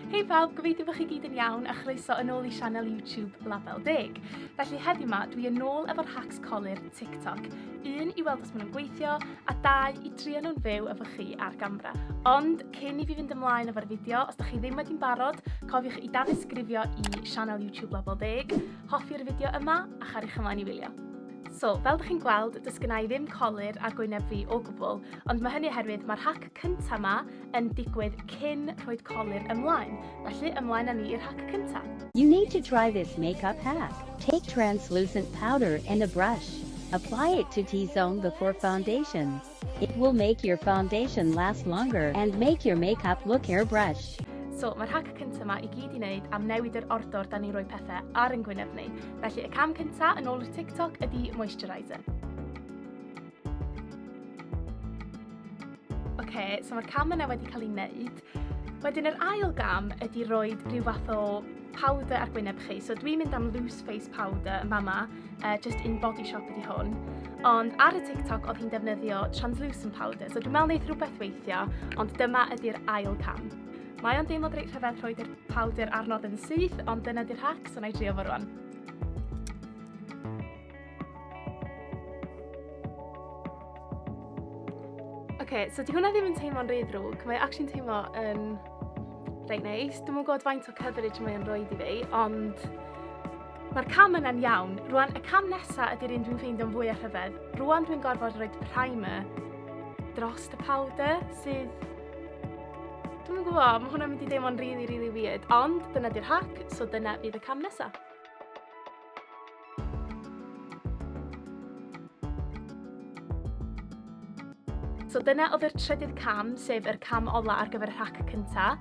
Hei pawb, gobeithio bod chi gyd yn iawn a chroeso yn ôl i sianel YouTube Label 10. Felly heddiw yma, dwi yn ôl efo'r hacks colur TikTok. 1, i weld os maen nhw'n gweithio, a 2, i trio nhw'n fyw efo chi ar gamera. Ond, cyn i fi fynd ymlaen efo'r fideo, os ydych chi ddim wedi'n barod, cofiwch i danysgrifio i sianel YouTube Label 10, hoffi'r fideo yma a chariwch ymlaen i wylio. So, fel ydych chi'n gweld, does gynna i ddim colur ar gwyneb fi o gwbl, ond mae hynny oherwydd mae'r hack cyntaf yma yn digwydd cyn rhoi'r colur ymlaen. Felly, ymlaen â ni i'r hack cyntaf. You need to try this makeup hack. Take translucent powder and a brush. Apply it to T-zone before foundation. It will make your foundation last longer and make your makeup look airbrushed. So, mae'r hack cyntaf yma i gyd i wneud am newid yr ordor da ni'n rhoi pethau ar yn gwyneb ni. Felly, y cam cyntaf yn ôl i'r TikTok ydy moisturiser. So mae'r cam yna wedi cael ei wneud. Wedyn, yr ail gam ydy rhoi rhyw fath o powder ar gwyneb chi. So, dwi'n mynd am loose face powder yn fama, just in Body Shop ydy hwn. Ond ar y TikTok oedd hi'n defnyddio translucent powder. So, dwi'n meddwl wneud rhywbeth weithio, ond dyma ydy'r ail cam. Mae o'n deimlo reit rhyfedd rhoi'r powder arnodd yn syth, ond dyna di'r hack, so na i drio fo rwan. So di hwnna ddim yn teimlo'n rhy ddrwg, mae actually'n teimlo yn reit neis. Dwi'm yn gwybod faint o coverage mae o'n roid i fi, ond mae'r cam yna'n iawn. Rwan, y cam nesaf ydy'r un dwi'n ffeindio'n fwy a rhyfedd. Rwan dwi'n gorfod roed primer dros y powder, sydd... Dwi'm yn gwybod, mae hwnna'n mynd i deimlo'n really weird, ond dyna di'r hack, so dyna fydd y cam nesaf. So dyna oedd yr trydydd cam, sef yr cam ola ar gyfer y hack cyntaf.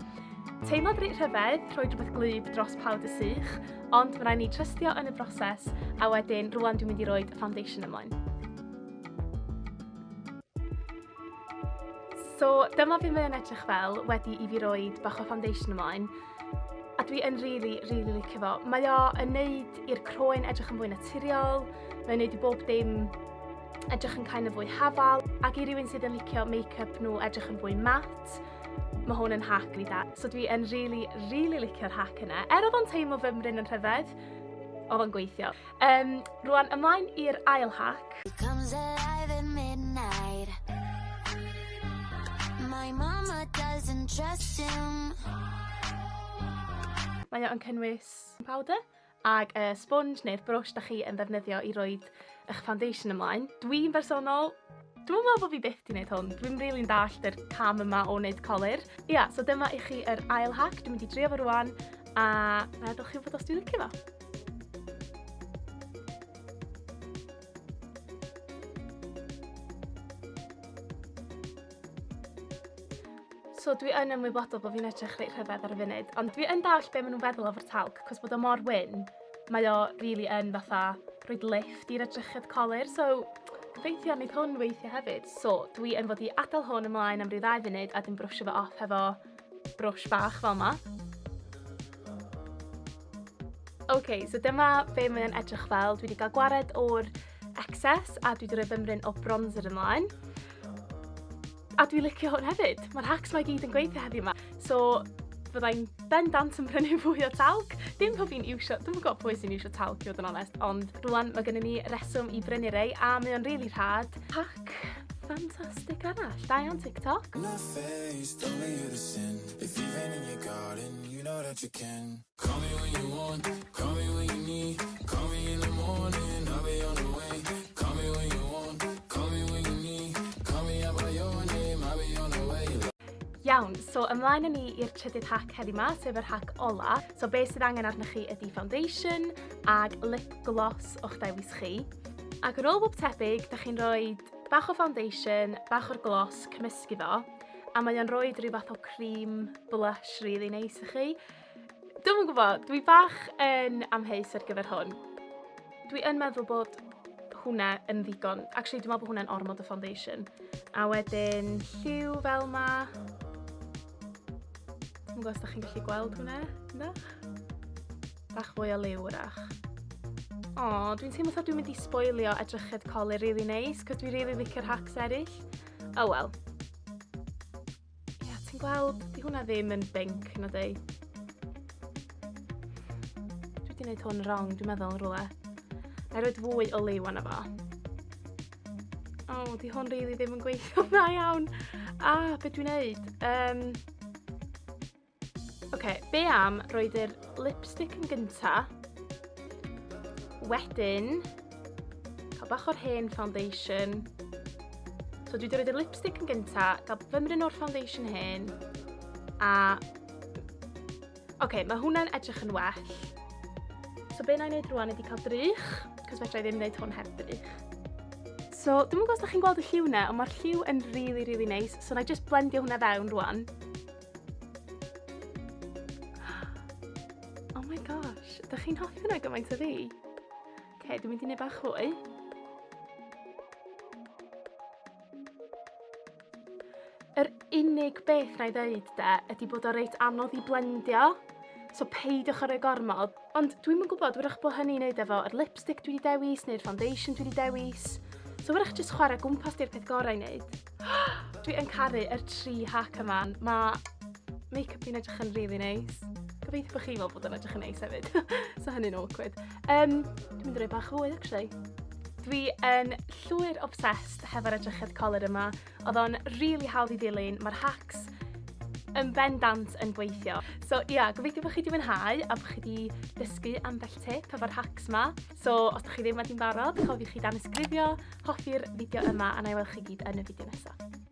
Teimlo'n reit rhyfedd, rhoi rhywbeth glwb dros powder sych, ond mae rhaid ni trystio yn y broses, a wedyn rwan dwi'n mynd i roi foundation ymlaen. So, dyma fi mae'n edrych fel wedi i fi roed bach o foundation ymlaen, a dwi yn really licio fo. Mae o yn neud i'r croen edrych yn fwy naturiol, mae'n neud i bob dim edrych yn kind of fwy hafal, ac i rywun sydd yn licio make-up nhw edrych yn fwy matte, mae hwn yn hack ni da. So dwi yn really licio'r hack yna. Oedd o'n teimlo fy mryn yn rhyfedd, oedd o'n gweithio. Rwan, ymlaen i'r ail hack. My mama doesn't trust him. Mae o'n cynnwys powder ag y sponge neu'r brush da chi yn ddefnyddio i roed eich foundation ymlaen. Dwi'n bersonol, dwi'n meddwl bod fi byth di wneud hwn. Dwi'n rili'n dallt yr cam yma o wneud colur. So dyma i chi yr ail hack. Dwi'n mynd i drio fo rwan a nadwch chi fod os dwi'n licio fo. So dwi yn ymwybodol bod fi'n edrych reit rhyfedd ar y funud, ond dwi yn dallt be maen nhw'n feddwl o'r talc, cos bod o mor wyn, mae o really yn fatha rhoid lift i'r edrychedd colur, so gobeithio wneud hwn weithio hefyd. So dwi yn fod i adael hwn ymlaen am ryw 2 funud a dim brwsio fo off efo brwsh bach fel yma. So dyma be mae'n edrych fel. Dwi wedi cael gwared o'r excess a dwi wedi rhoi fymryn o bronzer ymlaen. A dwi'n licio hwn hefyd. Mae'r hacks mae gyd yn gweithio heddiw yma. So, fyddai'n bendant yn brynu fwy o talc. Dim po fi'n iwsio, dwi'n gwybod pwy sy'n iwsio talc i fod yn onest, ond rwan mae gennym ni reswm i brynu rei, a mae o'n really rhad. Hack ffantastig arall. Da iawn TikTok. Iawn, so ymlaen â ni i'r trydydd hack heddi yma, sef yr hack ola. So be sydd angen arnoch chi ydy foundation ag lip gloss o'ch dewis chi. Ac ar ôl bob tebyg, da chi'n rhoi bach o foundation, bach o'r gloss, cymysgu fo, a mae o'n rhoi rhyw fath o cream blush really neis i chi. Dwi'm yn gwybod, dwi bach yn amheus ar gyfer hwn. Dwi yn meddwl bod hwnna yn ddigon. Actually, dwi'n meddwl bod hwnna'n ormod o foundation. A wedyn lliw fel yma. Dwi'n gwybod os da chi'n gallu gweld hwnna, ydych? Bach fwy o liw wrach. Dwi'n teimlo fatha dwi'n mynd i sboilio edrychedd colur really neis, cos dwi'n really licio'r hacks eraill. Wel. Ti'n gweld, di hwnna ddim yn binc, na di? wedi gwneud hwn wrong, dwi'n meddwl yn rhywle. Na I roed fwy o liw arno fo. O, di hwn rili ddim yn gweithio dda iawn. Be dwi'n neud? Oce, be am roed yr lipstick yn gynta. Wedyn, cael bach o'r hen foundation. So dwi wedi roed yr lipstick yn gynta, gael fymryn o'r foundation hen. Oce, mae hwnna'n edrych yn well. So be na I wneud rwan ydi cael drych, cos fedra I ddim wneud hwn heb drych. So, dwi'n gwybod os da chi'n gweld y lliw na, ond mae'r lliw yn really nice. So na I just blendio hwnna fewn rwan. Oh my gosh, da chi'n hoffi hwnna gymaint o fi? Oce, dwi'n mynd i wneud bach hwy. Yr unig beth na I ddeud ydy bod o reit anodd I blendio. So peidiwch ar y gormod. Ond dwi'm yn gwybod, wrach bod hynny'n neud efo yr lipstick dwi wedi dewis, neu'r foundation dwi wedi dewis. So wrach jyst chwarae gwmpas di'r peth gorau I wneud. Dwi yn caru yr 3 hack yma. Mae make-up fi'n edrych yn really nice. Gobeithio bod chi fel bod yn edrych yn nice hefyd. So hynny'n awkward. Dwi'n mynd i roi bach fwy, actually. Dwi yn llwyr obsessed hefo'r edrychiad coler yma. Oedd o'n really hawdd I ddilyn. Mae'r hacks yn bendant yn gweithio. So gobeithio bod chi wedi mwynhau a bod chi wedi dysgu ambell tip efo'r hacks yma. So os ydych chi ddim wedi'n barod, cofiwch chi danysgrifio, hoffi'r fideo yma a na I weld chi gyd yn y fideo nesaf.